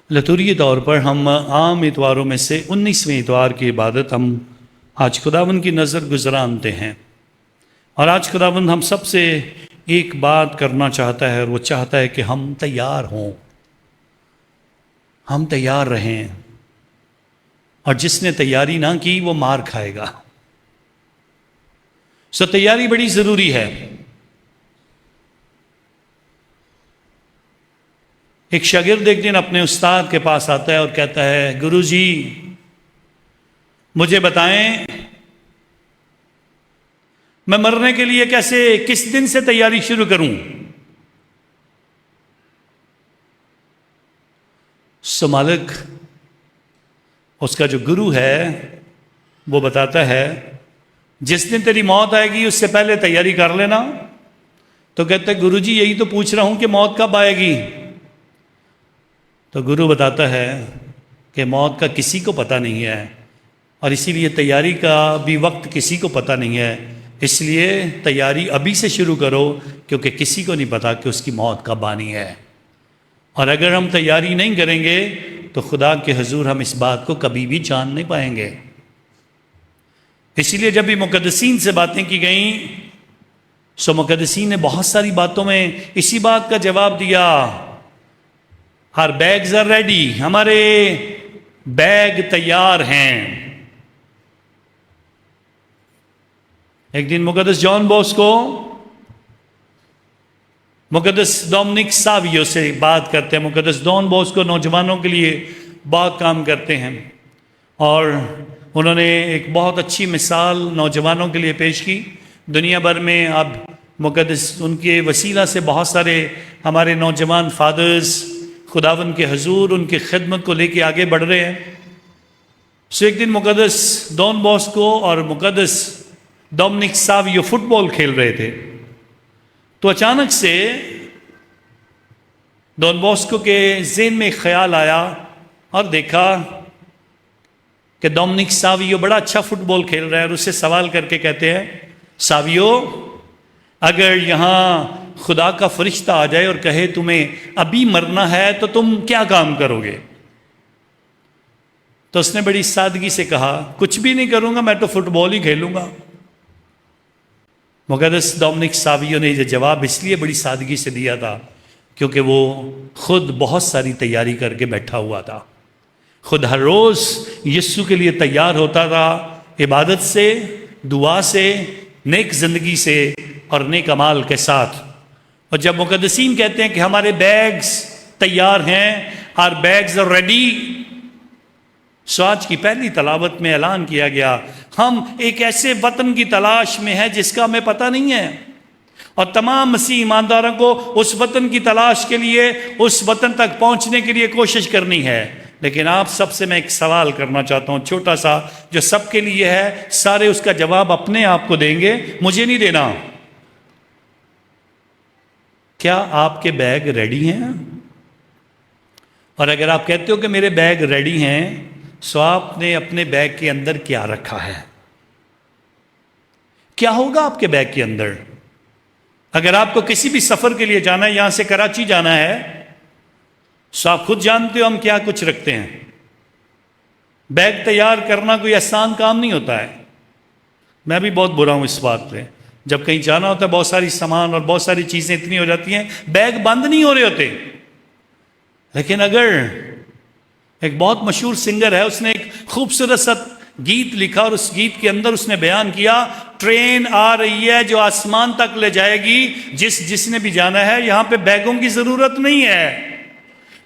لطوری طور پر ہم عام اتواروں میں سے 19ویں اتوار کی عبادت ہم آج خداوند کی نظر گزرانتے ہیں، اور آج خداوند ہم سب سے ایک بات کرنا چاہتا ہے، اور وہ چاہتا ہے کہ ہم تیار ہوں، ہم تیار رہیں، اور جس نے تیاری نہ کی وہ مار کھائے گا۔ سو تیاری بڑی ضروری ہے۔ ایک شاگرد ایک دن اپنے استاد کے پاس آتا ہے اور کہتا ہے، گرو جی مجھے بتائیں میں مرنے کے لیے کس دن سے تیاری شروع کروں؟ سو مالک اس کا جو گرو ہے وہ بتاتا ہے، جس دن تیری موت آئے گی اس سے پہلے تیاری کر لینا۔ تو کہتا ہے، گرو جی یہی تو پوچھ رہا ہوں کہ موت کب آئے گی؟ تو گرو بتاتا ہے کہ موت کا کسی کو پتہ نہیں ہے، اور اسی لیے تیاری کا بھی وقت کسی کو پتہ نہیں ہے، اس لیے تیاری ابھی سے شروع کرو، کیونکہ کسی کو نہیں پتہ کہ اس کی موت کب آنی ہے۔ اور اگر ہم تیاری نہیں کریں گے تو خدا کے حضور ہم اس بات کو کبھی بھی جان نہیں پائیں گے۔ اسی لیے جب بھی مقدسین سے باتیں کی گئیں، سو مقدسین نے بہت ساری باتوں میں اسی بات کا جواب دیا، ہر بیگز آر ریڈی، ہمارے بیگ تیار ہیں۔ ایک دن مقدس جان بوسکو مقدس ڈومنک ساویو سے بات کرتے ہیں۔ مقدس جان بوسکو نوجوانوں کے لیے بہت کام کرتے ہیں، اور انہوں نے ایک بہت اچھی مثال نوجوانوں کے لیے پیش کی۔ دنیا بھر میں اب مقدس ان کے وسیلہ سے بہت سارے ہمارے نوجوان فادرز خداوند کے حضور ان کی خدمت کو لے کے آگے بڑھ رہے ہیں۔ سو ایک دن مقدس ڈان بوسکو اور مقدس ڈومنک ساویو فٹ بال کھیل رہے تھے، تو اچانک سے ڈان بوسکو کے ذہن میں ایک خیال آیا اور دیکھا کہ ڈومنک ساویو بڑا اچھا فٹ بال کھیل رہا ہے، اور اسے سوال کر کے کہتے ہیں، ساویو اگر یہاں خدا کا فرشتہ آ جائے اور کہے تمہیں ابھی مرنا ہے تو تم کیا کام کرو گے؟ تو اس نے بڑی سادگی سے کہا، کچھ بھی نہیں کروں گا، میں تو فٹ بال ہی کھیلوں گا۔ مقدس ڈومنک ساویو نے یہ جواب اس لیے بڑی سادگی سے دیا تھا کیونکہ وہ خود بہت ساری تیاری کر کے بیٹھا ہوا تھا، خود ہر روز یسوع کے لیے تیار ہوتا تھا، عبادت سے، دعا سے، نیک زندگی سے اور نیک اعمال کے ساتھ۔ اور جب مقدسین کہتے ہیں کہ ہمارے بیگز تیار ہیں، our bags are ready، سو آج کی پہلی تلاوت میں اعلان کیا گیا، ہم ایک ایسے وطن کی تلاش میں ہیں جس کا ہمیں پتہ نہیں ہے، اور تمام مسیح ایمانداروں کو اس وطن کی تلاش کے لیے، اس وطن تک پہنچنے کے لیے کوشش کرنی ہے۔ لیکن آپ سب سے میں ایک سوال کرنا چاہتا ہوں، چھوٹا سا، جو سب کے لیے ہے، سارے اس کا جواب اپنے آپ کو دیں گے، مجھے نہیں دینا۔ کیا آپ کے بیگ ریڈی ہیں؟ اور اگر آپ کہتے ہو کہ میرے بیگ ریڈی ہیں، سو آپ نے اپنے بیگ کے اندر کیا رکھا ہے؟ کیا ہوگا آپ کے بیگ کے اندر؟ اگر آپ کو کسی بھی سفر کے لیے جانا ہے، یہاں سے کراچی جانا ہے، سو آپ خود جانتے ہو ہم کیا کچھ رکھتے ہیں۔ بیگ تیار کرنا کوئی آسان کام نہیں ہوتا ہے۔ میں بھی بہت برا ہوں اس بات پہ، جب کہیں جانا ہوتا ہے بہت ساری سامان اور بہت ساری چیزیں اتنی ہو جاتی ہیں، بیگ بند نہیں ہو رہے ہوتے۔ لیکن اگر ایک بہت مشہور سنگر ہے، اس نے ایک خوبصورت سا گیت لکھا، اور اس گیت کے اندر اس نے بیان کیا، ٹرین آ رہی ہے جو آسمان تک لے جائے گی، جس نے بھی جانا ہے، یہاں پہ بیگوں کی ضرورت نہیں ہے،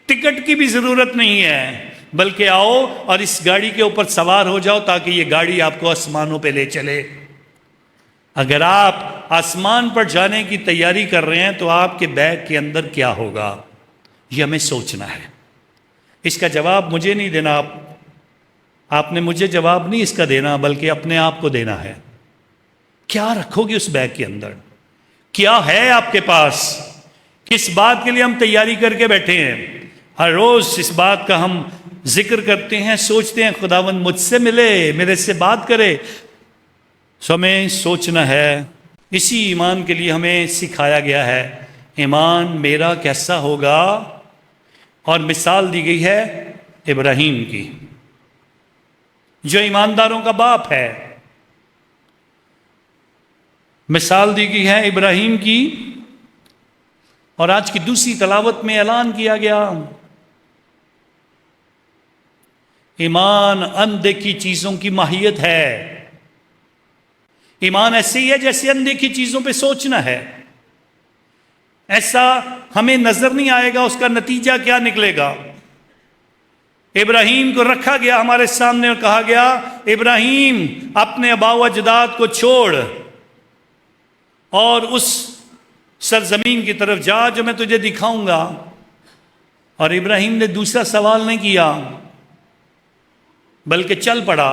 ٹکٹ کی بھی ضرورت نہیں ہے، بلکہ آؤ اور اس گاڑی کے اوپر سوار ہو جاؤ تاکہ یہ گاڑی آپ کو آسمانوں پہ لے چلے۔ اگر آپ آسمان پر جانے کی تیاری کر رہے ہیں تو آپ کے بیگ کے اندر کیا ہوگا، یہ ہمیں سوچنا ہے۔ اس کا جواب مجھے نہیں دینا، آپ نے مجھے جواب نہیں اس کا دینا، بلکہ اپنے آپ کو دینا ہے۔ کیا رکھو گے اس بیگ کے اندر؟ کیا ہے آپ کے پاس؟ کس بات کے لیے ہم تیاری کر کے بیٹھے ہیں؟ ہر روز اس بات کا ہم ذکر کرتے ہیں، سوچتے ہیں خداوند مجھ سے ملے، میرے سے بات کرے۔ سو ہمیں سوچنا ہے، اسی ایمان کے لیے ہمیں سکھایا گیا ہے، ایمان میرا کیسا ہوگا؟ اور مثال دی گئی ہے ابراہیم کی، جو ایمانداروں کا باپ ہے۔ مثال دی گئی ہے ابراہیم کی، اور آج کی دوسری تلاوت میں اعلان کیا گیا، ایمان اندیکھی چیزوں کی ماہیت ہے۔ ایمان ایسے ہی ہے جیسے اندیکھی چیزوں پہ سوچنا ہے۔ ایسا ہمیں نظر نہیں آئے گا اس کا نتیجہ کیا نکلے گا۔ ابراہیم کو رکھا گیا ہمارے سامنے اور کہا گیا، ابراہیم اپنے آباء و اجداد کو چھوڑ اور اس سرزمین کی طرف جا جو میں تجھے دکھاؤں گا۔ اور ابراہیم نے دوسرا سوال نہیں کیا، بلکہ چل پڑا،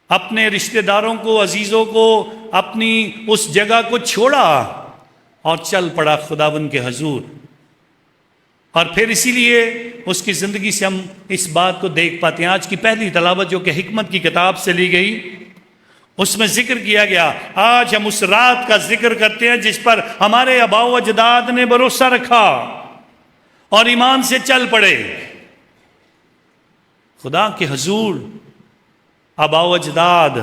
اپنے رشتہ داروں کو، عزیزوں کو، اپنی اس جگہ کو چھوڑا اور چل پڑا خداوند کے حضور۔ اور پھر اسی لیے اس کی زندگی سے ہم اس بات کو دیکھ پاتے ہیں۔ آج کی پہلی تلاوت جو کہ حکمت کی کتاب سے لی گئی، اس میں ذکر کیا گیا، آج ہم اس رات کا ذکر کرتے ہیں جس پر ہمارے آباء و اجداد نے بھروسہ رکھا اور ایمان سے چل پڑے۔ خدا کے حضور آباء و اجداد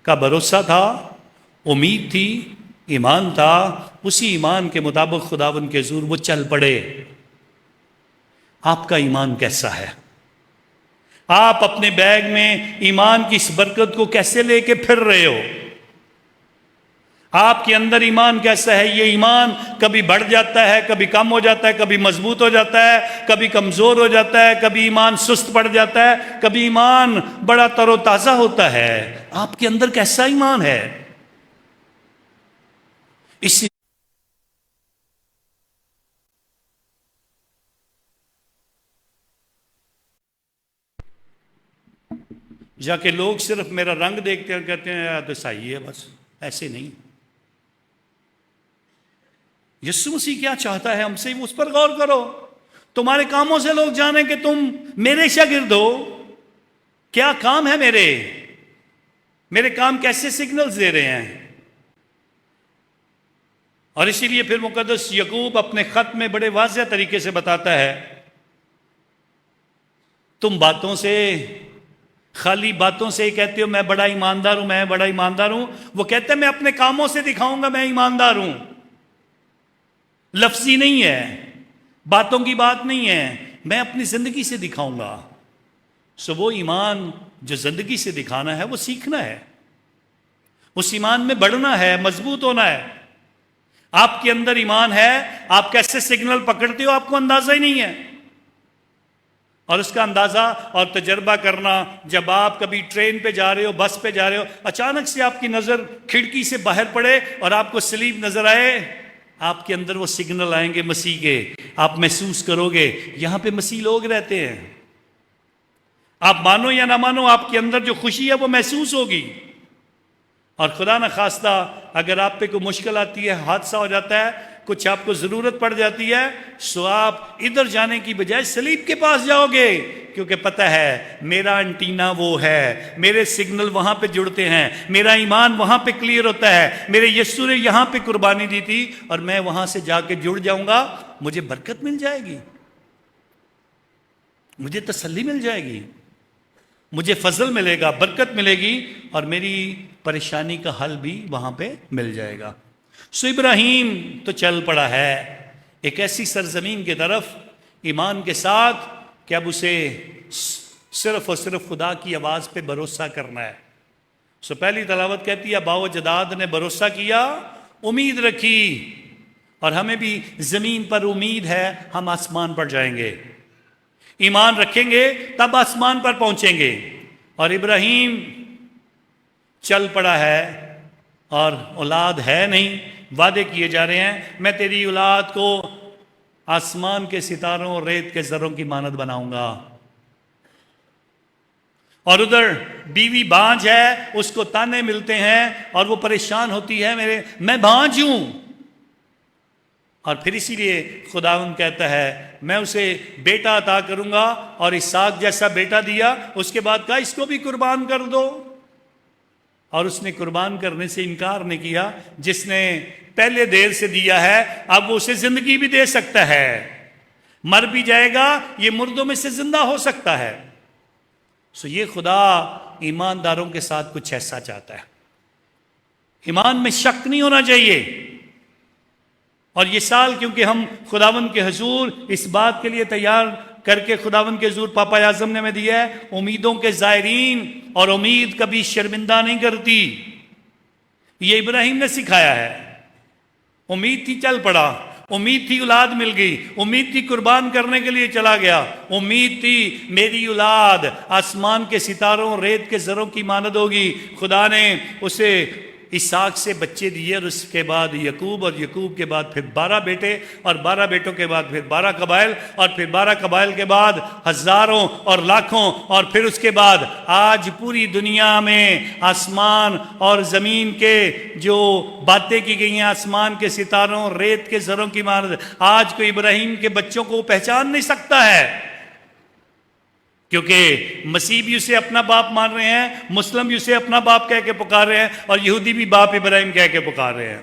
کا بھروسہ تھا، امید تھی، ایمان تھا، اسی ایمان کے مطابق خداوند کے حضور وہ چل پڑے۔ آپ کا ایمان کیسا ہے؟ آپ اپنے بیگ میں ایمان کی اس برکت کو کیسے لے کے پھر رہے ہو؟ آپ کے اندر ایمان کیسا ہے؟ یہ ایمان کبھی بڑھ جاتا ہے، کبھی کم ہو جاتا ہے، کبھی مضبوط ہو جاتا ہے، کبھی کمزور ہو جاتا ہے، کبھی ایمان سست پڑ جاتا ہے، کبھی ایمان بڑا تر و تازہ ہوتا ہے۔ آپ کے اندر کیسا ایمان ہے؟ اسی جا کے لوگ صرف میرا رنگ دیکھتے ہیں اور کہتے ہیں یار تو صحیح ہے، بس ایسے نہیں۔ یسوع مسیح کیا چاہتا ہے ہم سے، اس پر غور کرو۔ تمہارے کاموں سے لوگ جانیں کہ تم میرے شاگرد ہو۔ کیا کام ہے میرے کام کیسے سگنلز دے رہے ہیں؟ اور اسی لیے پھر مقدس یعقوب اپنے خط میں بڑے واضح طریقے سے بتاتا ہے، تم باتوں سے، خالی باتوں سے ہی کہتے ہو میں بڑا ایماندار ہوں، میں بڑا ایماندار ہوں۔ وہ کہتے ہیں میں اپنے کاموں سے دکھاؤں گا میں ایماندار ہوں۔ لفظی نہیں ہے، باتوں کی بات نہیں ہے، میں اپنی زندگی سے دکھاؤں گا۔ وہ ایمان جو زندگی سے دکھانا ہے وہ سیکھنا ہے، اس ایمان میں بڑھنا ہے، مضبوط ہونا ہے۔ آپ کے اندر ایمان ہے، آپ کیسے سگنل پکڑتے ہو آپ کو اندازہ ہی نہیں ہے۔ اور اس کا اندازہ اور تجربہ کرنا، جب آپ کبھی ٹرین پہ جا رہے ہو، بس پہ جا رہے ہو، اچانک سے آپ کی نظر کھڑکی سے باہر پڑے اور آپ کو صلیب نظر آئے، آپ کے اندر وہ سگنل آئیں گے مسیح کے، آپ محسوس کرو گے یہاں پہ مسیح لوگ رہتے ہیں۔ آپ مانو یا نہ مانو، آپ کے اندر جو خوشی ہے وہ محسوس ہوگی۔ اور خدا نہ خواستہ اگر آپ پہ کوئی مشکل آتی ہے، حادثہ ہو جاتا ہے، کچھ آپ کو ضرورت پڑ جاتی ہے، سو آپ ادھر جانے کی بجائے صلیب کے پاس جاؤ گے، کیونکہ پتہ ہے میرا انٹینا وہ ہے، میرے سگنل وہاں پہ جڑتے ہیں، میرا ایمان وہاں پہ کلیئر ہوتا ہے، میرے یسوع نے یہاں پہ قربانی دی تھی اور میں وہاں سے جا کے جڑ جاؤں گا، مجھے برکت مل جائے گی، مجھے تسلی مل جائے گی، مجھے فضل ملے گا، برکت ملے گی، اور میری پریشانی کا حل بھی وہاں پہ مل جائے گا۔ سو ابراہیم تو چل پڑا ہے ایک ایسی سرزمین کی طرف ایمان کے ساتھ کہ اب اسے صرف اور صرف خدا کی آواز پہ بھروسہ کرنا ہے۔ سو پہلی تلاوت کہتی ہے آباء و اجداد نے بھروسہ کیا، امید رکھی، اور ہمیں بھی زمین پر امید ہے، ہم آسمان پر جائیں گے، ایمان رکھیں گے تب آسمان پر پہنچیں گے۔ اور ابراہیم چل پڑا ہے اور اولاد ہے نہیں، وعدے کیے جا رہے ہیں میں تیری اولاد کو آسمان کے ستاروں اور ریت کے ذروں کی مانند بناؤں گا۔ اور ادھر بیوی بانجھ ہے، اس کو تانے ملتے ہیں اور وہ پریشان ہوتی ہے میں بانجھ ہوں۔ اور پھر اسی لیے خداوند کہتا ہے میں اسے بیٹا عطا کروں گا، اور اسحاق جیسا بیٹا دیا، اس کے بعد کہا اس کو بھی قربان کر دو، اور اس نے قربان کرنے سے انکار نہیں کیا۔ جس نے پہلے دیر سے دیا ہے اب وہ اسے زندگی بھی دے سکتا ہے۔ مر بھی جائے گا، یہ مردوں میں سے زندہ ہو سکتا ہے۔ سو یہ خدا ایمانداروں کے ساتھ کچھ ایسا چاہتا ہے۔ ایمان میں شک نہیں ہونا چاہیے۔ اور یہ سال کیونکہ ہم خداوند کے حضور اس بات کے لیے تیار کر کے خداوند کے حضور پاپا اعظم نے ہمیں دیا ہے، امیدوں کے زائرین، اور امید کبھی شرمندہ نہیں کرتی۔ یہ ابراہیم نے سکھایا ہے۔ امید تھی، چل پڑا، امید تھی اولاد مل گئی، امید تھی قربان کرنے کے لیے چلا گیا، امید تھی میری اولاد آسمان کے ستاروں ریت کے ذروں کی مانند ہوگی۔ خدا نے اسے اسحاق سے بچے دیے، اور اس کے بعد یعقوب، اور یعقوب کے بعد پھر 12 بیٹے، اور 12 بیٹوں کے بعد پھر 12 قبائل، اور پھر 12 قبائل کے بعد ہزاروں اور لاکھوں، اور پھر اس کے بعد آج پوری دنیا میں آسمان اور زمین کے جو باتیں کی گئی ہیں، آسمان کے ستاروں ریت کے ذروں کی مانند، آج کوئی ابراہیم کے بچوں کو پہچان نہیں سکتا ہے، کیونکہ مسیح بھی اسے اپنا باپ مان رہے ہیں، مسلم بھی اسے اپنا باپ کہہ کے پکار رہے ہیں، اور یہودی بھی باپ ابراہیم کہہ کے پکار رہے ہیں۔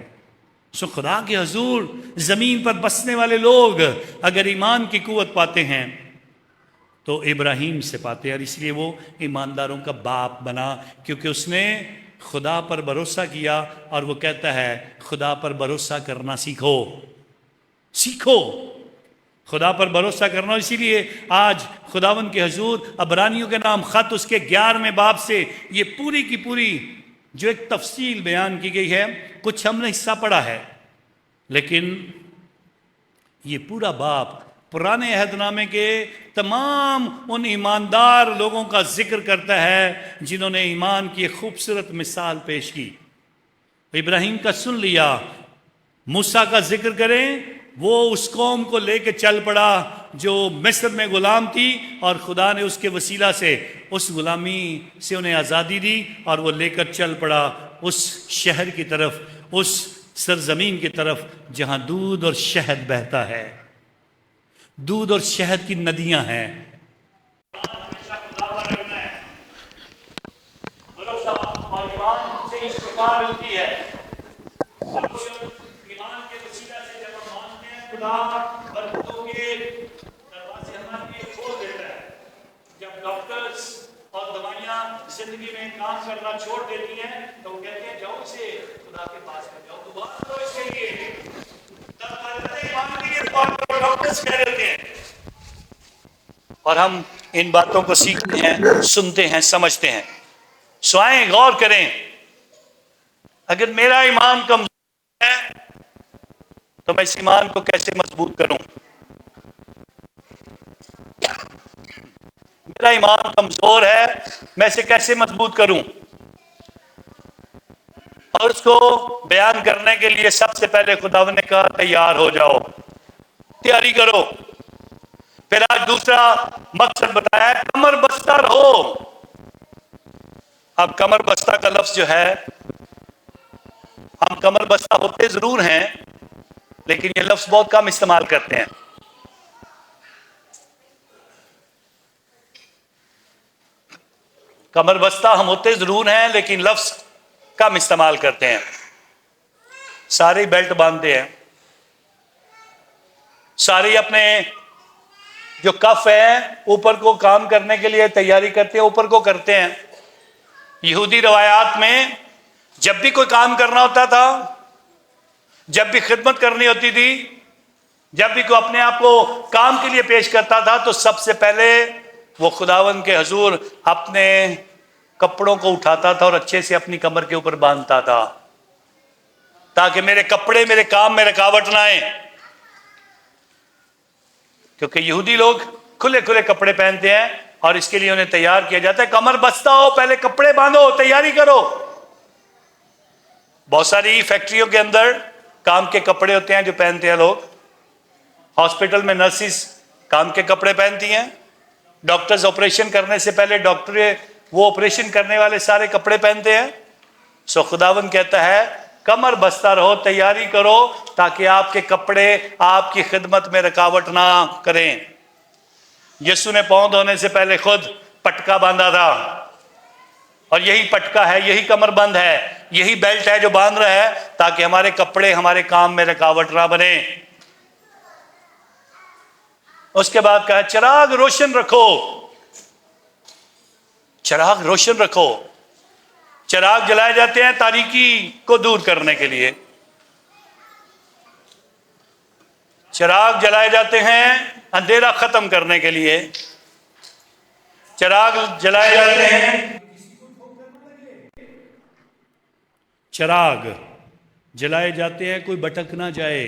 سو خدا کے حضور زمین پر بسنے والے لوگ اگر ایمان کی قوت پاتے ہیں تو ابراہیم سے پاتے ہیں، اور اس لیے وہ ایمانداروں کا باپ بنا، کیونکہ اس نے خدا پر بھروسہ کیا، اور وہ کہتا ہے خدا پر بھروسہ کرنا سیکھو، سیکھو خدا پر بھروسہ کرنا۔ اسی لیے آج خداوند کے حضور عبرانیوں کے نام خط اس کے 11ویں باب سے یہ پوری کی پوری جو ایک تفصیل بیان کی گئی ہے، کچھ ہم نے حصہ پڑھا ہے، لیکن یہ پورا باب پرانے عہد نامے کے تمام ان ایماندار لوگوں کا ذکر کرتا ہے جنہوں نے ایمان کی ایک خوبصورت مثال پیش کی۔ ابراہیم کا سن لیا، موسیٰ کا ذکر کریں، وہ اس قوم کو لے کے چل پڑا جو مصر میں غلام تھی، اور خدا نے اس کے وسیلہ سے اس غلامی سے انہیں آزادی دی، اور وہ لے کر چل پڑا اس شہر کی طرف، اس سرزمین کی طرف جہاں دودھ اور شہد بہتا ہے، دودھ اور شہد کی ندیاں ہیں۔ برکتوں کے دروازے ہمارے لیے کھول دیتا ہے۔ جب ڈاکٹرز اور دوائیاں زندگی میں کام کرنا چھوڑ دیتی ہیں تو وہ کہتے ہیں جاؤ اسے خدا کے پاس میں جاؤ، دعا کرو اس کے لیے، ڈاکٹرز کہہ دیتے ہیں، اور ہم ان باتوں کو سیکھتے ہیں، سنتے ہیں، سمجھتے ہیں۔ سو آئیں غور کریں، اگر میرا ایمان کمزور ہے تو میں اس ایمان کو کیسے مضبوط کروں؟ میرا ایمان کمزور ہے، میں اسے کیسے مضبوط کروں؟ اور اس کو بیان کرنے کے لیے سب سے پہلے خداوند نے کہا تیار ہو جاؤ، تیاری کرو۔ پھر آج دوسرا مقصد بتایا ہے، کمر بستہ رہو۔ اب کمر بستہ کا لفظ جو ہے، ہم کمر بستہ ہوتے ضرور ہیں لیکن یہ لفظ بہت کم استعمال کرتے ہیں۔ کمر بستہ ہم ہوتے ضرور ہیں لیکن لفظ کم استعمال کرتے ہیں۔ سارے بیلٹ باندھتے ہیں، سارے اپنے جو کف ہیں اوپر کو کام کرنے کے لیے تیاری کرتے ہیں، اوپر کو کرتے ہیں۔ یہودی روایات میں جب بھی کوئی کام کرنا ہوتا تھا، جب بھی خدمت کرنی ہوتی تھی، جب بھی کوئی اپنے آپ کو کام کے لیے پیش کرتا تھا تو سب سے پہلے وہ خداوند کے حضور اپنے کپڑوں کو اٹھاتا تھا اور اچھے سے اپنی کمر کے اوپر باندھتا تھا تاکہ میرے کپڑے میرے کام میں رکاوٹ نہ آئیں، کیونکہ یہودی لوگ کھلے کھلے کپڑے پہنتے ہیں اور اس کے لیے انہیں تیار کیا جاتا ہے، کمر بستہ ہو، پہلے کپڑے باندھو، تیاری کرو۔ بہت ساری فیکٹریوں کے اندر کام کے کپڑے ہوتے ہیں جو پہنتے ہیں لوگ، ہاسپٹل میں نرسز کام کے کپڑے پہنتی ہیں، ڈاکٹرز آپریشن کرنے سے پہلے ڈاکٹر وہ آپریشن کرنے والے سارے کپڑے پہنتے ہیں۔ سو خداوند کہتا ہے کمر بستہ رہو، تیاری کرو تاکہ آپ کے کپڑے آپ کی خدمت میں رکاوٹ نہ کریں۔ یسوع نے پاؤں دھونے سے پہلے خود پٹکا باندھا تھا، اور یہی پٹکا ہے، یہی کمر بند ہے، یہی بیلٹ ہے جو باندھ رہا ہے تاکہ ہمارے کپڑے ہمارے کام میں رکاوٹ نہ بنے۔ اس کے بعد کہا چراغ روشن رکھو، چراغ روشن رکھو۔ چراغ جلائے جاتے ہیں تاریکی کو دور کرنے کے لیے، چراغ جلائے جاتے ہیں اندھیرا ختم کرنے کے لیے، چراغ جلائے جاتے ہیں، چراغ جلائے جاتے ہیں کوئی بھٹک نہ جائے۔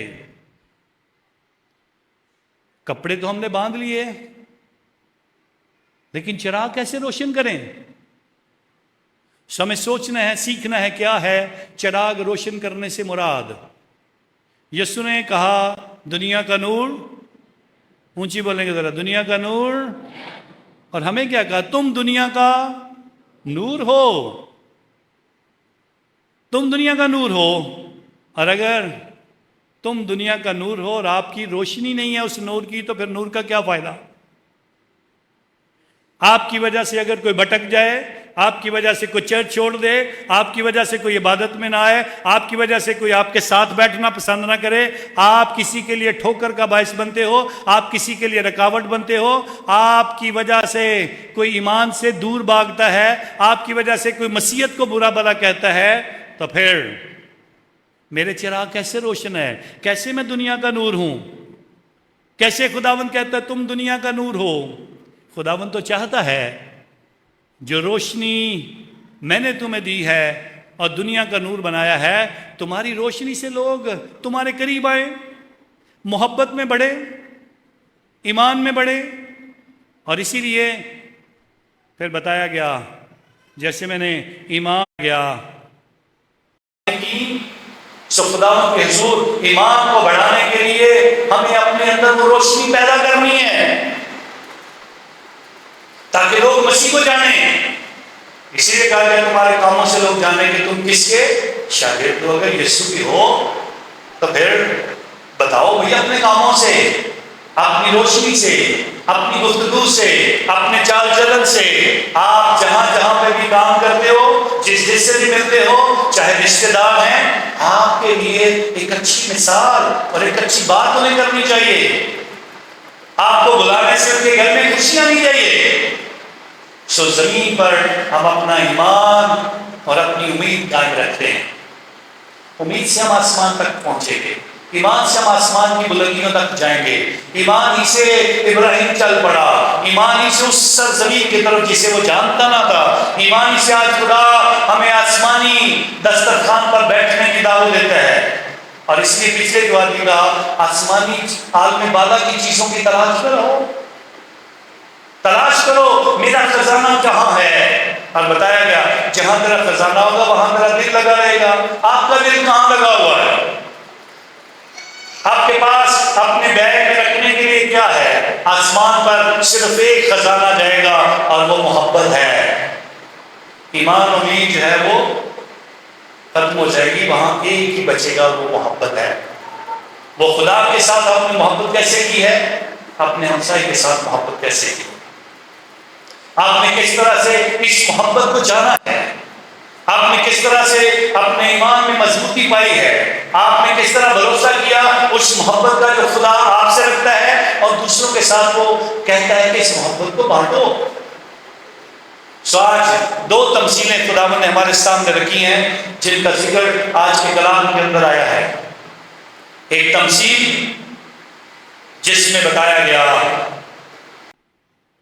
کپڑے تو ہم نے باندھ لیے، لیکن چراغ کیسے روشن کریں؟ ہمیں سوچنا ہے، سیکھنا ہے کیا ہے چراغ روشن کرنے سے مراد۔ یسوع نے کہا دنیا کا نور، اونچی بولیں گے ذرا، دنیا کا نور۔ اور ہمیں کیا کہا؟ تم دنیا کا نور ہو، تم دنیا کا نور ہو۔ اور اگر تم دنیا کا نور ہو اور آپ کی روشنی نہیں ہے اس نور کی، تو پھر نور کا کیا فائدہ؟ آپ کی وجہ سے اگر کوئی بھٹک جائے، آپ کی وجہ سے کوئی چرچ چھوڑ دے، آپ کی وجہ سے کوئی عبادت میں نہ آئے، آپ کی وجہ سے کوئی آپ کے ساتھ بیٹھنا پسند نہ کرے، آپ کسی کے لیے ٹھوکر کا باعث بنتے ہو، آپ کسی کے لیے رکاوٹ بنتے ہو، آپ کی وجہ سے کوئی ایمان سے دور بھاگتا ہے، آپ کی وجہ سے کوئی مسیحیت کو برا بھلا کہتا ہے، تو پھر میرے چراغ کیسے روشن ہے؟ کیسے میں دنیا کا نور ہوں؟ کیسے خداوند کہتا ہے تم دنیا کا نور ہو؟ خداوند تو چاہتا ہے جو روشنی میں نے تمہیں دی ہے اور دنیا کا نور بنایا ہے، تمہاری روشنی سے لوگ تمہارے قریب آئے، محبت میں بڑھے، ایمان میں بڑھے۔ اور اسی لیے پھر بتایا گیا، جیسے میں نے ایمان گیا سو خداوند کے حضور ایمان کو بڑھانے کے لیے ہمیں اپنے اندر وہ روشنی پیدا کرنی ہے تاکہ لوگ مسیح کو جانیں۔ اسی لیے کہا گیا تمہارے کاموں سے لوگ جانیں کہ تم کس کے شاگرد ہو۔ اگر یسوع کی ہو تو پھر بتاؤ بھئی اپنے کاموں سے، اپنی روشنی سے، اپنی گفتگو سے، اپنے چال چلن سے، آپ جہاں جہاں پہ بھی کام کرتے ہو، جس جس سے بھی ملتے ہو، چاہے رشتے دار ہیں، آپ کے لیے ایک اچھی مثال اور ایک اچھی بات انہیں کرنی چاہیے۔ آپ کو بلانے سے ان کے گھر میں خوشیاں نہیں چاہیے۔ سو زمین پر ہم اپنا ایمان اور اپنی امید قائم رکھتے ہیں۔ امید سے ہم آسمان تک پہنچیں گے، ایمان سے ہم آسمان کی بلندیوں تک جائیں گے۔ ایمان ہی سے ابراہیم چل پڑا، ایمان ہی سے اس سرزمین کی طرف جسے وہ جانتا نہ تھا، ایمان ہی سے آج خدا ہمیں آسمانی دسترخوان پر بیٹھنے کی دعوت دیتا ہے۔ اور اس لیے پچھلے جو آدمی کہا آسمانی عالم بالا کی چیزوں کی تلاش کرو، تلاش کرو میرا خزانہ کہاں ہے۔ اور بتایا گیا جہاں تیرا خزانہ ہوگا وہاں تیرا دل لگا رہے گا۔ آپ کا دل کہاں لگا ہوا ہے؟ آپ کے پاس اپنے بیگ میں رکھنے کے لیے کیا ہے؟ آسمان پر صرف ایک خزانہ جائے گا اور وہ محبت ہے۔ ایمان امید جو ہے وہ ختم ہو جائے گی، وہاں ایک ہی بچے گا، وہ محبت ہے۔ وہ خدا کے ساتھ آپ نے محبت کیسے کی ہے؟ اپنے ہمسائے کے ساتھ محبت کیسے کی؟ آپ نے کس طرح سے اس محبت کو جانا ہے؟ آپ نے کس طرح سے اپنے ایمان میں مضبوطی پائی ہے؟ آپ نے کس طرح بھروسہ کیا اس محبت کا جو خدا آپ سے رکھتا ہے اور دوسروں کے ساتھ وہ کہتا ہے کہ اس محبت کو بانٹو۔ سو آج دو تمثیلیں خداوند نے ہمارے سامنے رکھی ہیں جن کا ذکر آج کے کلام کے اندر آیا ہے۔ ایک تمثیل جس میں بتایا گیا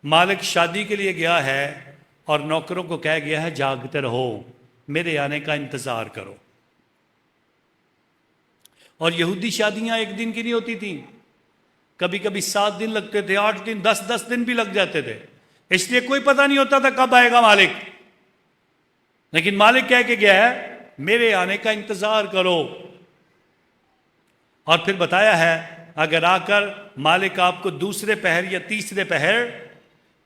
مالک شادی کے لیے گیا ہے اور نوکروں کو کہہ گیا ہے جاگتے رہو، میرے آنے کا انتظار کرو۔ اور یہودی شادیاں ایک دن کی نہیں ہوتی تھیں، کبھی کبھی 7 دن لگتے تھے، 8 دن، 10 دن بھی لگ جاتے تھے، اس لیے کوئی پتہ نہیں ہوتا تھا کب آئے گا مالک۔ لیکن مالک کہہ کے گیا ہے میرے آنے کا انتظار کرو۔ اور پھر بتایا ہے اگر آ کر مالک آپ کو دوسرے پہر یا تیسرے پہر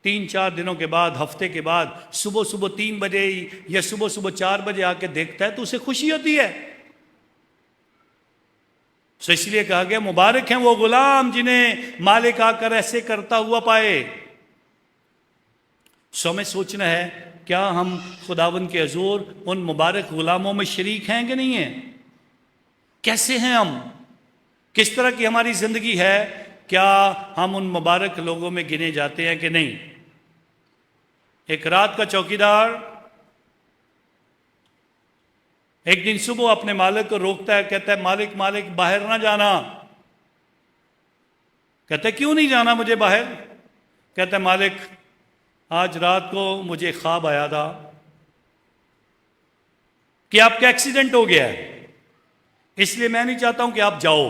3-4 دنوں کے بعد، ہفتے کے بعد، صبح 3 بجے یا صبح 4 بجے آ کے دیکھتا ہے تو اسے خوشی ہوتی ہے۔ سو اس لیے کہا گیا مبارک ہیں وہ غلام جنہیں مالک آ کر ایسے کرتا ہوا پائے۔ سو ہمیں سوچنا ہے کیا ہم خداوند کے حضور ان مبارک غلاموں میں شریک ہیں کہ نہیں ہیں؟ کیسے ہیں ہم؟ کس طرح کی ہماری زندگی ہے؟ کیا ہم ان مبارک لوگوں میں گنے جاتے ہیں کہ نہیں؟ ایک رات کا چوکیدار ایک دن صبح اپنے مالک کو روکتا ہے، کہتا ہے مالک مالک باہر نہ جانا۔ کہتا ہے کیوں نہیں جانا مجھے باہر؟ کہتا ہے مالک آج رات کو مجھے خواب آیا تھا کہ آپ کا ایکسیڈنٹ ہو گیا ہے، اس لیے میں نہیں چاہتا ہوں کہ آپ جاؤ۔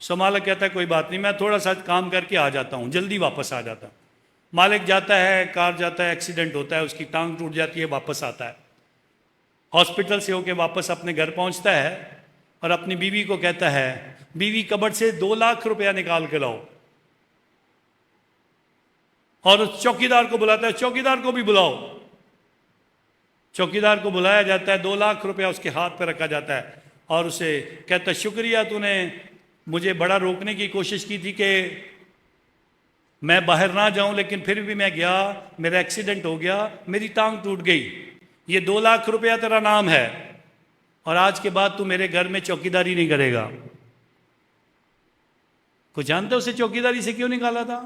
سو مالک کہتا ہے کوئی بات نہیں، میں تھوڑا سا کام کر کے آ جاتا ہوں، جلدی واپس آ جاتا ہوں۔ مالک جاتا ہے، کار جاتا ہے، ایکسیڈنٹ ہوتا ہے، اس کی ٹانگ ٹوٹ جاتی ہے، واپس آتا ہے، ہاسپٹل سے ہو کے واپس اپنے گھر پہنچتا ہے اور اپنی بیوی کو کہتا ہے بیوی کبٹ سے 2 لاکھ روپیہ نکال کے لاؤ، اور اس چوکیدار کو بلاتا ہے، چوکیدار کو بھی بلاؤ۔ چوکیدار کو بلایا جاتا ہے، 2 لاکھ روپیہ اس کے ہاتھ پہ رکھا جاتا ہے اور اسے کہتا ہے شکریہ، تو نے مجھے بڑا روکنے کی کوشش کی تھی کہ میں باہر نہ جاؤں، لیکن پھر بھی میں گیا، میرا ایکسیڈنٹ ہو گیا، میری ٹانگ ٹوٹ گئی، یہ 2 لاکھ روپیہ تیرا نام ہے، اور آج کے بعد تو میرے گھر میں چوکیداری نہیں کرے گا۔ کوئی جانتا اسے چوکیداری سے کیوں نکالا تھا؟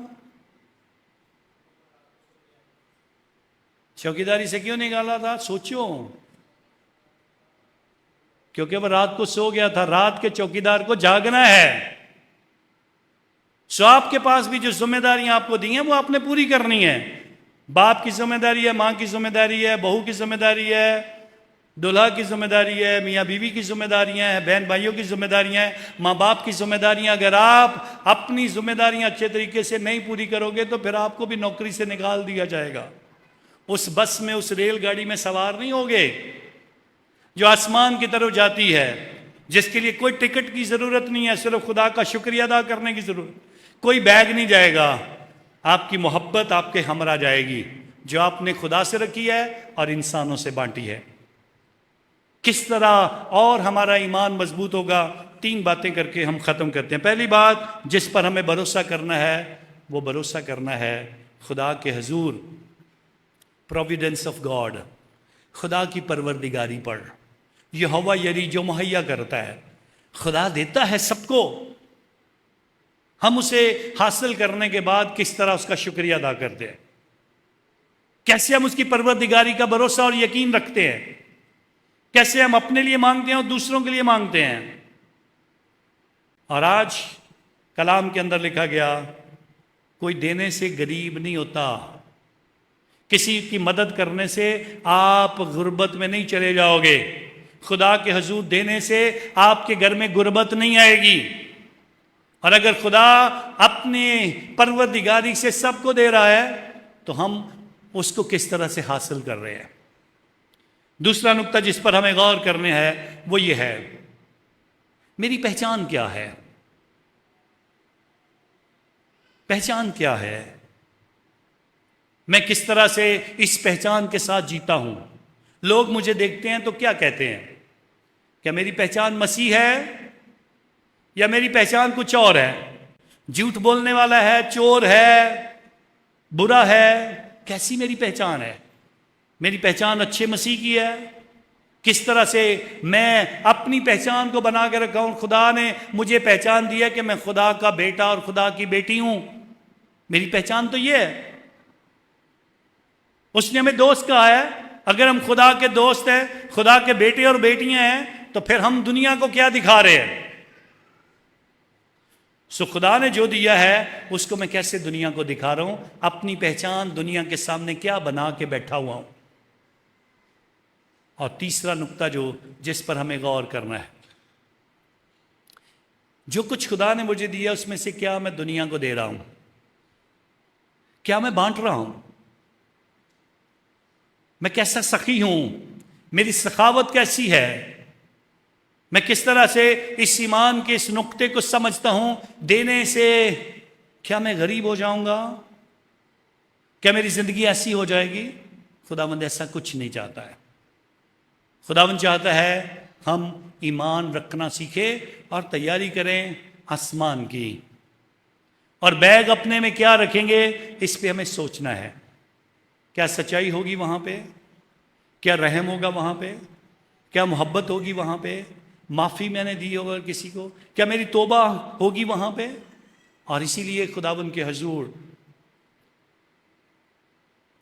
چوکیداری سے کیوں نکالا تھا؟ سوچو، کیونکہ وہ رات کو سو گیا تھا، رات کے چوکیدار کو جاگنا ہے۔ سو آپ کے پاس بھی جو ذمہ داریاں آپ کو دی ہیں وہ آپ نے پوری کرنی ہے۔ باپ کی ذمہ داری ہے، ماں کی ذمہ داری ہے، بہو کی ذمہ داری ہے، دلہا کی ذمہ داری ہے، میاں بیوی کی ذمہ داریاں ہیں، بہن بھائیوں کی ذمہ داریاں ہیں، ماں باپ کی ذمہ داریاں۔ اگر آپ اپنی ذمہ داریاں اچھے طریقے سے نہیں پوری کرو گے تو پھر آپ کو بھی نوکری سے نکال دیا جائے گا، اس بس میں، اس ریل گاڑی میں سوار نہیں ہوگے جو آسمان کی طرف جاتی ہے، جس کے لیے کوئی ٹکٹ کی ضرورت نہیں ہے، صرف خدا کا شکریہ ادا کرنے کی ضرورت۔ کوئی بیگ نہیں جائے گا، آپ کی محبت آپ کے ہمراہ جائے گی جو آپ نے خدا سے رکھی ہے اور انسانوں سے بانٹی ہے۔ کس طرح اور ہمارا ایمان مضبوط ہوگا؟ 3 باتیں کر کے ہم ختم کرتے ہیں۔ پہلی بات جس پر ہمیں بھروسہ کرنا ہے وہ بھروسہ کرنا ہے خدا کے حضور، پروویڈنس آف گاڈ، خدا کی پروردگاری پر۔ یہوہ یری، جو مہیا کرتا ہے، خدا دیتا ہے سب کو، ہم اسے حاصل کرنے کے بعد کس طرح اس کا شکریہ ادا کرتے ہیں، کیسے ہم اس کی پروردگاری کا بھروسہ اور یقین رکھتے ہیں، کیسے ہم اپنے لیے مانگتے ہیں اور دوسروں کے لیے مانگتے ہیں۔ اور آج کلام کے اندر لکھا گیا کوئی دینے سے غریب نہیں ہوتا، کسی کی مدد کرنے سے آپ غربت میں نہیں چلے جاؤ گے، خدا کے حضور دینے سے آپ کے گھر میں غربت نہیں آئے گی۔ اور اگر خدا اپنے پروردگاری سے سب کو دے رہا ہے تو ہم اس کو کس طرح سے حاصل کر رہے ہیں۔ دوسرا نقطہ جس پر ہمیں غور کرنے ہے وہ یہ ہے، میری پہچان کیا ہے؟ پہچان کیا ہے؟ میں کس طرح سے اس پہچان کے ساتھ جیتا ہوں؟ لوگ مجھے دیکھتے ہیں تو کیا کہتے ہیں؟ کیا میری پہچان مسیح ہے یا میری پہچان کچھ اور ہے؟ جھوٹ بولنے والا ہے، چور ہے، برا ہے؟ کیسی میری پہچان ہے؟ میری پہچان اچھے مسیح کی ہے؟ کس طرح سے میں اپنی پہچان کو بنا کے رکھا ہوں؟ خدا نے مجھے پہچان دی ہے کہ میں خدا کا بیٹا اور خدا کی بیٹی ہوں، میری پہچان تو یہ ہے۔ اس نے ہمیں دوست کہا ہے، اگر ہم خدا کے دوست ہیں، خدا کے بیٹے اور بیٹیاں ہیں، تو پھر ہم دنیا کو کیا دکھا رہے ہیں؟ سو خدا نے جو دیا ہے اس کو میں کیسے دنیا کو دکھا رہا ہوں؟ اپنی پہچان دنیا کے سامنے کیا بنا کے بیٹھا ہوا ہوں؟ اور تیسرا نقطہ جس پر ہمیں غور کرنا ہے، جو کچھ خدا نے مجھے دیا اس میں سے کیا میں دنیا کو دے رہا ہوں؟ کیا میں بانٹ رہا ہوں؟ میں کیسا سخی ہوں؟ میری سخاوت کیسی ہے؟ میں کس طرح سے اس ایمان کے اس نقطے کو سمجھتا ہوں؟ دینے سے کیا میں غریب ہو جاؤں گا؟ کیا میری زندگی ایسی ہو جائے گی؟ خداوند ایسا کچھ نہیں چاہتا ہے۔ خداوند چاہتا ہے ہم ایمان رکھنا سیکھیں اور تیاری کریں آسمان کی، اور بیگ اپنے میں کیا رکھیں گے اس پہ ہمیں سوچنا ہے۔ کیا سچائی ہوگی وہاں پہ؟ کیا رحم ہوگا وہاں پہ؟ کیا محبت ہوگی وہاں پہ؟ معافی میں نے دی ہوگا کسی کو؟ کیا میری توبہ ہوگی وہاں پہ؟ اور اسی لیے خداوند کے حضور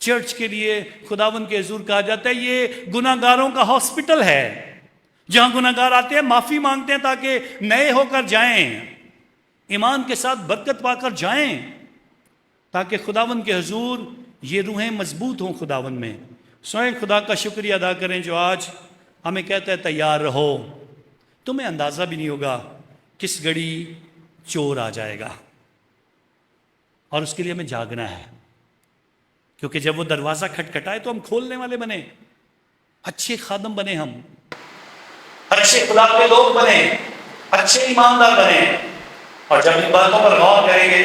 چرچ کے لیے خداوند کے حضور کہا جاتا ہے یہ گناہ گاروں کا ہاسپٹل ہے، جہاں گناہ گار آتے ہیں معافی مانگتے ہیں تاکہ نئے ہو کر جائیں، ایمان کے ساتھ برکت پا کر جائیں، تاکہ خداوند کے حضور یہ روحیں مضبوط ہوں خداوند میں۔ سوئیں خدا کا شکریہ ادا کریں جو آج ہمیں کہتا ہے تیار رہو، تمہیں اندازہ بھی نہیں ہوگا کس گھڑی چور آ جائے گا، اور اس کے لیے ہمیں جاگنا ہے، کیونکہ جب وہ دروازہ کھٹکھٹائے تو ہم کھولنے والے بنے، اچھے خادم بنے، ہم اچھے خدا کے لوگ بنے، اچھے ایماندار بنے، اور جب ان باتوں پر غور کریں گے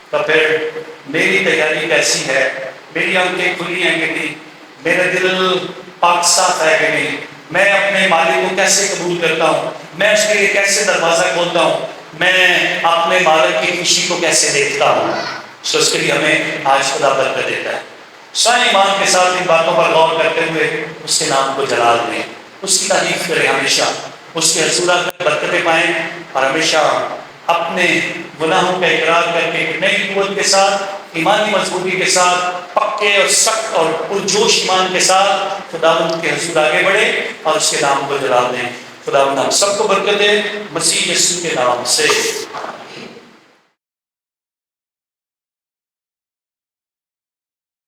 تو پھر میری تیاری کیسی ہے، میری آنکھیں کھلی ہیں کہ نہیں، میرا دل پاک صاف ہے کہ نہیں، میں اپنے مالک کو کیسے قبول کرتا ہوں، میں اس کے لیے کیسے دروازہ کھولتا ہوں، میں اپنے مالک کی خوشی کو کیسے دیکھتا ہوں۔ سو اس کے لیے ہمیں آج خدا برکت دیتا ہے۔ سوئیں ایمان کے ساتھ ان باتوں پر غور کرتے ہوئے اس کے نام کو جلال دیں، اس کی تعریف کریں، ہمیشہ اس کے حضور آ کر برکتیں پائیں، اور ہمیشہ اپنے گناہوں کا اقرار کر کے ایک نئی قوت کے ساتھ، ایمانی مضبوطی کے ساتھ، پکے اور سخت اور پرجوش ایمان کے ساتھ خداوند کے حضور آگے بڑھے اور اس کے نام کو جلال دیں۔ خداوند ہم سب کو برکت دے، مسیح یسوع کے نام سے۔